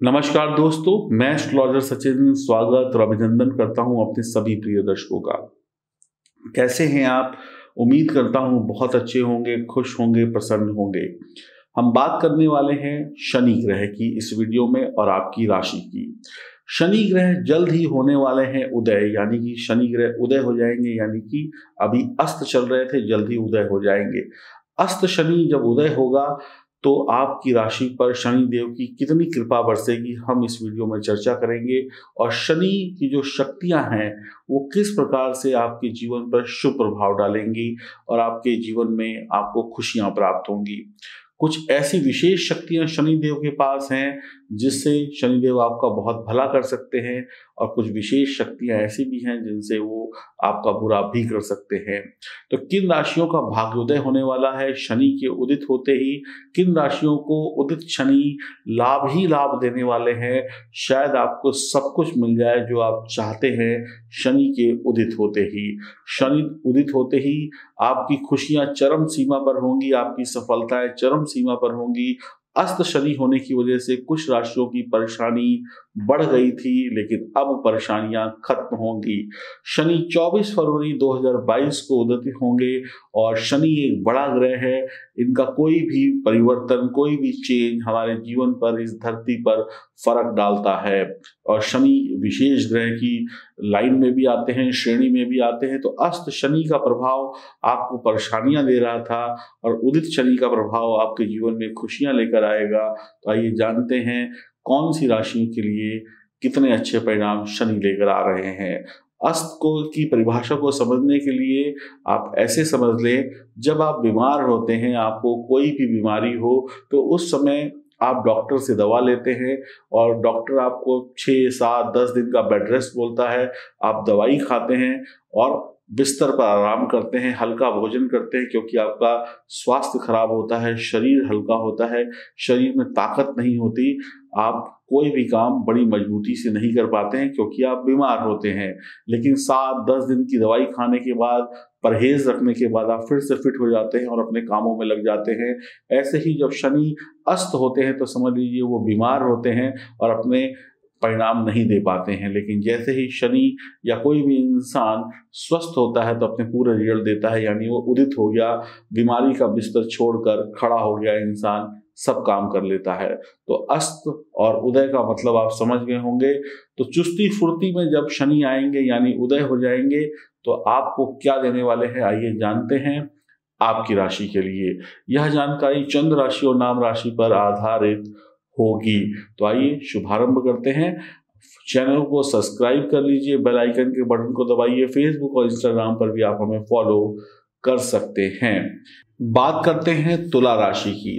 नमस्कार दोस्तों, मैं एस्ट्रोलॉजर सचिन स्वागत और अभिनंदन करता हूं अपने सभी प्रिय दर्शकों का। कैसे हैं आप? उम्मीद करता हूं बहुत अच्छे होंगे, खुश होंगे, प्रसन्न होंगे। हम बात करने वाले हैं शनि ग्रह की इस वीडियो में और आपकी राशि की। शनि ग्रह जल्द ही होने वाले हैं उदय, यानी कि शनि ग्रह उदय हो जाएंगे, यानी कि अभी अस्त चल रहे थे, जल्द ही उदय हो जाएंगे। अस्त शनि जब उदय होगा तो आपकी राशि पर शनि देव की कितनी कृपा बरसेगी, हम इस वीडियो में चर्चा करेंगे। और शनि की जो शक्तियां हैं वो किस प्रकार से आपके जीवन पर शुभ प्रभाव डालेंगी और आपके जीवन में आपको खुशियां प्राप्त होंगी। कुछ ऐसी विशेष शक्तियां शनिदेव के पास हैं जिससे शनिदेव आपका बहुत भला कर सकते हैं, और कुछ विशेष शक्तियां ऐसी भी हैं जिनसे वो आपका बुरा भी कर सकते हैं। तो किन राशियों का भाग्योदय होने वाला है शनि के उदित होते ही? किन राशियों को उदित शनि लाभ ही लाभ देने वाले हैं? शायद आपको सब कुछ मिल जाए जो आप चाहते हैं शनि के उदित होते ही। शनि उदित होते ही आपकी खुशियां चरम सीमा पर होंगी, आपकी सफलताएं चरम सीमा पर होंगी। अस्त शनि होने की वजह से कुछ राशियों की परेशानी बढ़ गई थी, लेकिन अब परेशानियां खत्म होंगी। शनि 24 फरवरी 2022 को उदित होंगे और शनि एक बड़ा ग्रह है। इनका कोई भी परिवर्तन, कोई भी चेंज हमारे जीवन पर, इस धरती पर फर्क डालता है। और शनि विशेष ग्रह की लाइन में भी आते हैं, श्रेणी में भी आते हैं। तो अस्त शनि का प्रभाव आपको परेशानियां दे रहा था और उदित शनि का प्रभाव आपके जीवन में खुशियां लेकर आएगा। तो आइए जानते हैं कौन सी राशियों के लिए कितने अच्छे परिणाम शनि लेकर आ रहे हैं। अस्त को की परिभाषा को समझने के लिए आप ऐसे समझ लें, जब आप बीमार होते हैं, आपको कोई भी बीमारी हो, तो उस समय आप डॉक्टर से दवा लेते हैं और डॉक्टर आपको 6, 7, 10 दिन का बेड रेस्ट बोलता है। आप दवाई खाते हैं और बिस्तर पर आराम करते हैं, हल्का भोजन करते हैं, क्योंकि आपका स्वास्थ्य खराब होता है, शरीर हल्का होता है, शरीर में ताकत नहीं होती। आप कोई भी काम बड़ी मजबूती से नहीं कर पाते हैं क्योंकि आप बीमार होते हैं। लेकिन 7-10 दिन की दवाई खाने के बाद, परहेज रखने के बाद आप फिर से फिट हो जाते हैं और अपने कामों में लग जाते हैं। ऐसे ही जब शनि अस्त होते हैं तो समझ लीजिए वो बीमार होते हैं और अपने परिणाम नहीं दे पाते हैं। लेकिन जैसे ही शनि या कोई भी इंसान स्वस्थ होता है तो अपने पूरे रिजल्ट देता है, यानी वो उदित हो गया, बीमारी का बिस्तर छोड़कर खड़ा हो गया इंसान, सब काम कर लेता है। तो अस्त और उदय का मतलब आप समझ गए होंगे। तो चुस्ती फुर्ती में जब शनि आएंगे यानी उदय हो जाएंगे तो आपको क्या देने वाले हैं, आइए जानते हैं आपकी राशि के लिए। यह जानकारी चंद्र राशि और नाम राशि पर आधारित होगी। तो आइए शुभारंभ करते हैं। चैनल को सब्सक्राइब कर लीजिए, बेल आइकन के बटन को दबाइए। फेसबुक और इंस्टाग्राम पर भी आप हमें फॉलो कर सकते हैं। बात करते हैं तुला राशि की।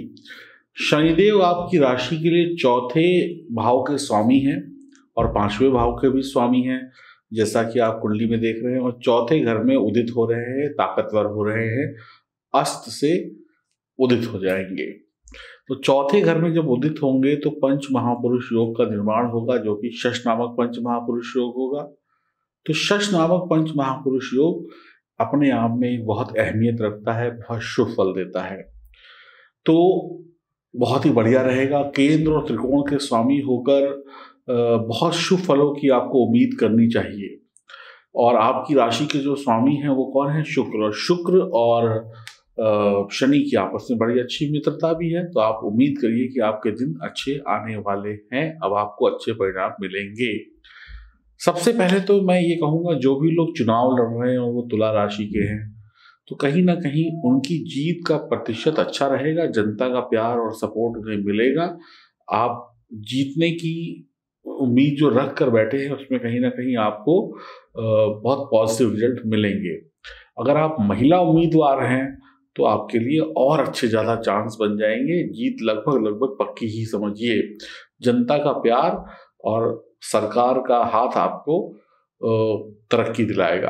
शनिदेव आपकी राशि के लिए चौथे भाव के स्वामी हैं और 5वें भाव के भी स्वामी हैं, जैसा कि आप कुंडली में देख रहे हैं। और चौथे घर में उदित हो रहे हैं, ताकतवर हो रहे हैं, अस्त से उदित हो जाएंगे। तो चौथे घर में जब उदित होंगे तो पंच महापुरुष योग का निर्माण होगा, जो कि शश नामक पंच महापुरुष योग होगा। तो शश नामक पंच महापुरुष योग अपने आप में एक बहुत अहमियत रखता है, बहुत शुभ फल देता है। तो बहुत ही बढ़िया रहेगा। केंद्र और त्रिकोण के स्वामी होकर बहुत शुभ फलों की आपको उम्मीद करनी चाहिए। और आपकी राशि के जो स्वामी हैं वो कौन है? शुक्र। और शुक्र और शनि की आपस में बड़ी अच्छी मित्रता भी है। तो आप उम्मीद करिए कि आपके दिन अच्छे आने वाले हैं, अब आपको अच्छे परिणाम मिलेंगे। सबसे पहले तो मैं ये कहूँगा, जो भी लोग चुनाव लड़ रहे हैं और वो तुला राशि के हैं, तो कहीं ना कहीं उनकी जीत का प्रतिशत अच्छा रहेगा। जनता का प्यार और सपोर्ट उन्हें मिलेगा। आप जीतने की उम्मीद जो रख कर बैठे हैं उसमें कहीं ना कहीं आपको बहुत पॉजिटिव रिजल्ट मिलेंगे। अगर आप महिला उम्मीदवार हैं तो आपके लिए और अच्छे ज़्यादा चांस बन जाएंगे। जीत लगभग पक्की ही समझिए। जनता का प्यार और सरकार का हाथ आपको तरक्की दिलाएगा।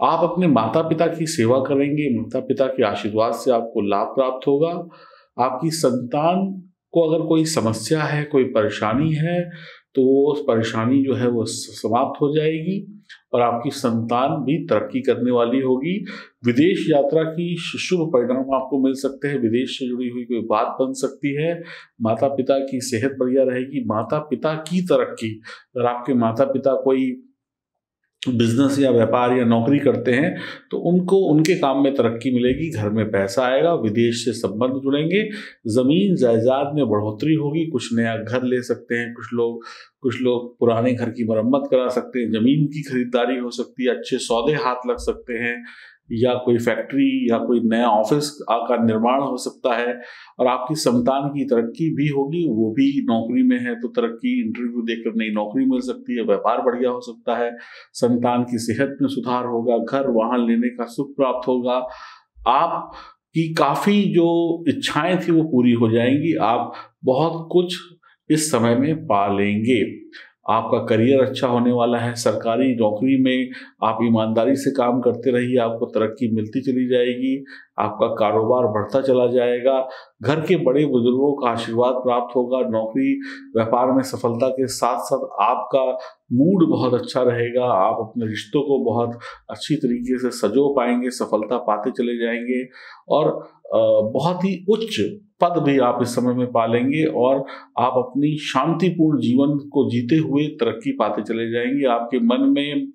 आप अपने माता पिता की सेवा करेंगे, माता पिता के आशीर्वाद से आपको लाभ प्राप्त होगा। आपकी संतान को अगर कोई समस्या है, कोई परेशानी है, तो वो उस परेशानी जो है वो समाप्त हो जाएगी और आपकी संतान भी तरक्की करने वाली होगी। विदेश यात्रा की शुभ परिणाम आपको मिल सकते हैं। विदेश से जुड़ी हुई कोई बात बन सकती है। माता पिता की सेहत बढ़िया रहेगी। माता पिता की तरक्की, अगर आपके माता पिता कोई बिजनेस या व्यापार या नौकरी करते हैं तो उनको उनके काम में तरक्की मिलेगी, घर में पैसा आएगा, विदेश से संबंध जुड़ेंगे, जमीन जायदाद में बढ़ोतरी होगी, कुछ नया घर ले सकते हैं, कुछ लोग पुराने घर की मरम्मत करा सकते हैं, जमीन की खरीदारी हो सकती है, अच्छे सौदे हाथ लग सकते हैं, या कोई फैक्ट्री या कोई नया ऑफिस का निर्माण हो सकता है। और आपकी संतान की तरक्की भी होगी, वो भी नौकरी में है तो तरक्की, इंटरव्यू देकर नई नौकरी मिल सकती है, व्यापार बढ़िया हो सकता है, संतान की सेहत में सुधार होगा, घर वाहन लेने का सुख प्राप्त होगा, आप की काफी जो इच्छाएं थी वो पूरी हो जाएंगी, आप बहुत कुछ इस समय में पा लेंगे। आपका करियर अच्छा होने वाला है। सरकारी नौकरी में आप ईमानदारी से काम करते रहिए, आपको तरक्की मिलती चली जाएगी, आपका कारोबार बढ़ता चला जाएगा, घर के बड़े बुजुर्गों का आशीर्वाद प्राप्त होगा, नौकरी व्यापार में सफलता के साथ साथ आपका मूड बहुत अच्छा रहेगा, आप अपने रिश्तों को बहुत अच्छी तरीके से सजो पाएंगे, सफलता पाते चले जाएंगे और बहुत ही उच्च पद भी आप इस समय में पालेंगे और आप अपनी शांतिपूर्ण जीवन को जीते हुए तरक्की पाते चले जाएंगे। आपके मन में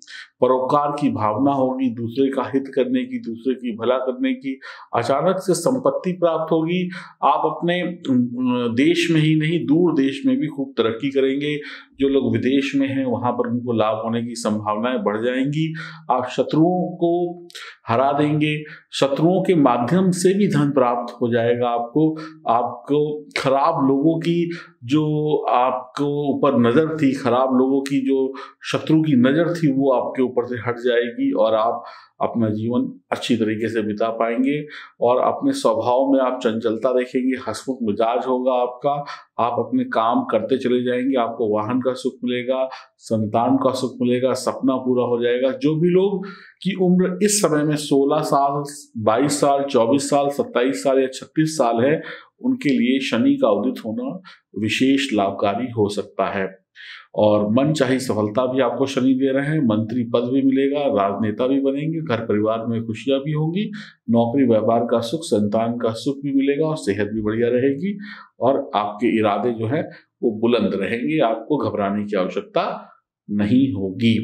परोपकार की भावना होगी, दूसरे का हित करने की, दूसरे की भला करने की, अचानक से संपत्ति प्राप्त होगी, आप अपने देश में ही नहीं दूर देश में भी खूब तरक्की करेंगे। जो लोग विदेश में हैं वहां पर उनको लाभ होने की संभावनाएं बढ़ जाएंगी। आप शत्रुओं को हरा देंगे, शत्रुओं के माध्यम से भी धन प्राप्त हो जाएगा आपको खराब लोगों की जो आपको ऊपर नजर थी, खराब लोगों की जो शत्रु की नजर थी वो आपके ऊपर से हट जाएगी और आप अपना जीवन अच्छी तरीके से बिता पाएंगे। और अपने स्वभाव में आप चंचलता देखेंगे, हंसमुख मिजाज होगा आपका, आप अपने काम करते चले जाएंगे, आपको वाहन का सुख मिलेगा, संतान का सुख मिलेगा, सपना पूरा हो जाएगा। जो भी लोग की उम्र इस समय में 16 साल, 22 साल, 24 साल, 27 साल या 36 साल है, उनके लिए शनि का उदित होना विशेष लाभकारी हो सकता है। और मन चाही सफलता भी आपको शनि दे रहे हैं, मंत्री पद भी मिलेगा, राजनेता भी बनेंगे, घर परिवार में खुशियां भी होंगी, नौकरी व्यापार का सुख, संतान का सुख भी मिलेगा और सेहत भी बढ़िया रहेगी और आपके इरादे जो है वो बुलंद रहेंगे, आपको घबराने की आवश्यकता नहीं होगी।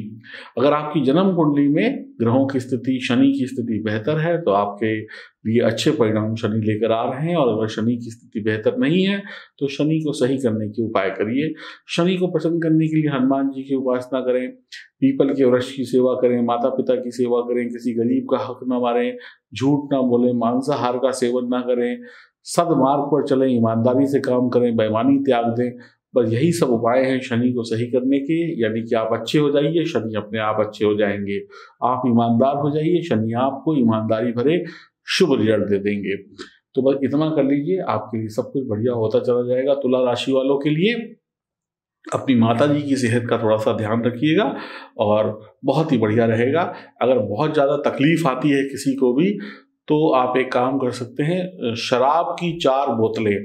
अगर आपकी जन्म कुंडली में ग्रहों की स्थिति, शनि की स्थिति बेहतर है तो आपके लिए अच्छे परिणाम शनि लेकर आ रहे हैं, और अगर शनि की स्थिति बेहतर नहीं है तो शनि को सही करने के उपाय करिए। शनि को प्रसन्न करने के लिए हनुमान जी की उपासना करें, पीपल के वृक्ष की सेवा करें, माता पिता की सेवा करें, किसी गरीब का हक न मारें, झूठ ना बोलें, मांसाहार का सेवन ना करें, सदमार्ग पर चलें, ईमानदारी से काम करें, बेईमानी त्याग दें। बस यही सब उपाय हैं शनि को सही करने के। यानी कि आप अच्छे हो जाइए, शनि अपने आप अच्छे हो जाएंगे। आप ईमानदार हो जाइए, शनि आपको ईमानदारी भरे शुभ रिजल्ट दे देंगे। तो बस इतना कर लीजिए, आपके लिए सब कुछ बढ़िया होता चला जाएगा। तुला राशि वालों के लिए अपनी माता जी की सेहत का थोड़ा सा ध्यान रखिएगा और बहुत ही बढ़िया रहेगा। अगर बहुत ज़्यादा तकलीफ आती है किसी को भी तो आप एक काम कर सकते हैं, शराब की 4 बोतलें,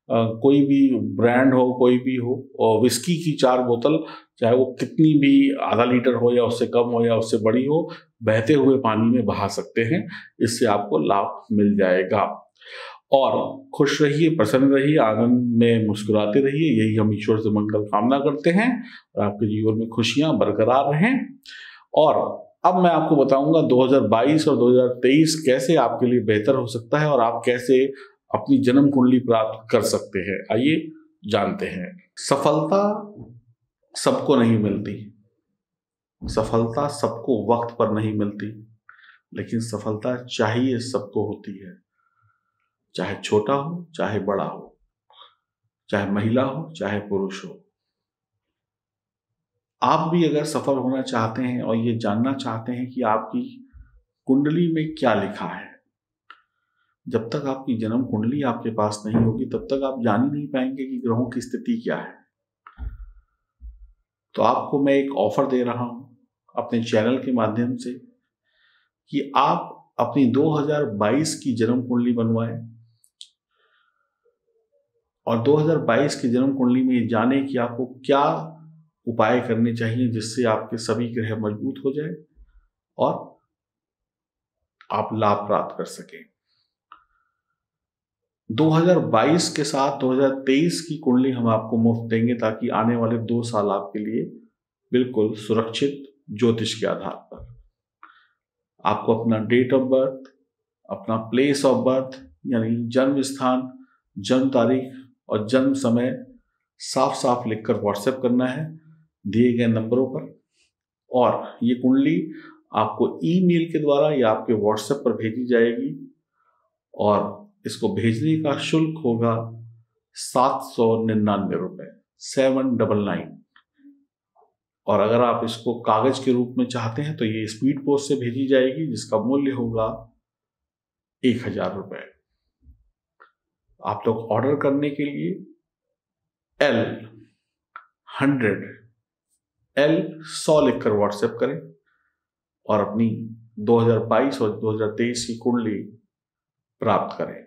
कोई भी ब्रांड हो, कोई भी हो, और विस्की की 4 बोतल, चाहे वो कितनी भी आधा लीटर हो या उससे कम हो या उससे बड़ी हो, बहते हुए पानी में बहा सकते हैं। इससे आपको लाभ मिल जाएगा। और खुश रहिए, प्रसन्न रहिए, आनंद में मुस्कुराते रहिए, यही हम ईश्वर से मंगल कामना करते हैं और आपके जीवन में खुशियां बरकरार रहें। और अब मैं आपको बताऊंगा 2022 और 2023 कैसे आपके लिए बेहतर हो सकता है और आप कैसे अपनी जन्म कुंडली प्राप्त कर सकते हैं। आइए जानते हैं। सफलता सबको नहीं मिलती, सफलता सबको वक्त पर नहीं मिलती, लेकिन सफलता चाहिए सबको होती है। चाहे छोटा हो, चाहे बड़ा हो, चाहे महिला हो, चाहे पुरुष हो। आप भी अगर सफल होना चाहते हैं और ये जानना चाहते हैं कि आपकी कुंडली में क्या लिखा है, जब तक आपकी जन्म कुंडली आपके पास नहीं होगी तब तक आप जान ही नहीं पाएंगे कि ग्रहों की स्थिति क्या है। तो आपको मैं एक ऑफर दे रहा हूं अपने चैनल के माध्यम से कि आप अपनी 2022 की जन्म कुंडली बनवाएं और 2022 की जन्म कुंडली में जाने कि आपको क्या उपाय करने चाहिए जिससे आपके सभी ग्रह मजबूत हो जाए और आप लाभ प्राप्त कर सकें। 2022 के साथ 2023 की कुंडली हम आपको मुफ्त देंगे ताकि आने वाले 2 साल आपके लिए बिल्कुल सुरक्षित ज्योतिष के आधार पर आपको अपना डेट ऑफ बर्थ, अपना प्लेस ऑफ बर्थ यानी जन्म स्थान, जन्म तारीख और जन्म समय साफ साफ लिखकर व्हाट्सएप करना है दिए गए नंबरों पर। और ये कुंडली आपको ईमेल के द्वारा या आपके व्हाट्सएप पर भेजी जाएगी और इसको भेजने का शुल्क होगा 799 रुपये, 799। और अगर आप इसको कागज के रूप में चाहते हैं तो ये स्पीड पोस्ट से भेजी जाएगी जिसका मूल्य होगा 1000 रुपये। आप लोग ऑर्डर करने के लिए L100 लिखकर व्हाट्सएप करें और अपनी 2022 और 2023 की कुंडली प्राप्त करें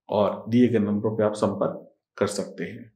और दिए गए नंबरों पर आप संपर्क कर सकते हैं।